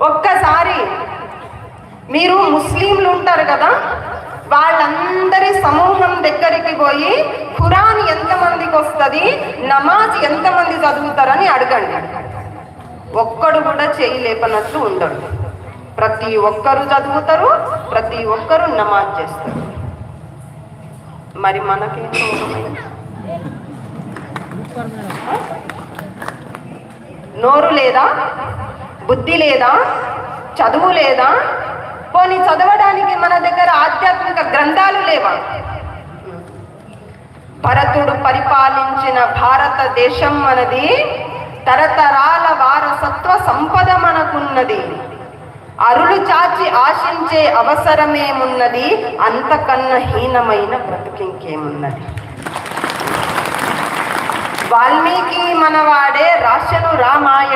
ఒక్కసారి మీరు ముస్లింలు ఉంటారు కదా, వాళ్ళందరి సమూహం దగ్గరికి పోయి ఖురాన్ ఎంతమందికి వస్తుంది, నమాజ్ ఎంతమంది చదువుతారని అడగండి. ఒక్కడు కూడా చేయి లేపనట్లు ఉండడు. ప్రతి ఒక్కరు చదువుతారు, ప్రతి ఒక్కరు నమాజ్ చేస్తారు. మరి మనకేం నోరు లేదా, బుద్ధి లేదా, చదువు లేదా? పోనీ చదవడానికి మన దగ్గర ఆధ్యాత్మిక గ్రంథాలు లేవా? భరతుడు పరిపాలించిన భారతదేశం మనది, తరతరాల వారసత్వ సంపద మనకున్నది. అరులు చాచి ఆశించే అవసరమేమున్నది, అంతకన్నా హీనమైన బ్రతుకింకేమున్నది? వాల్మీకి మనవాడే రాశను రామాయణ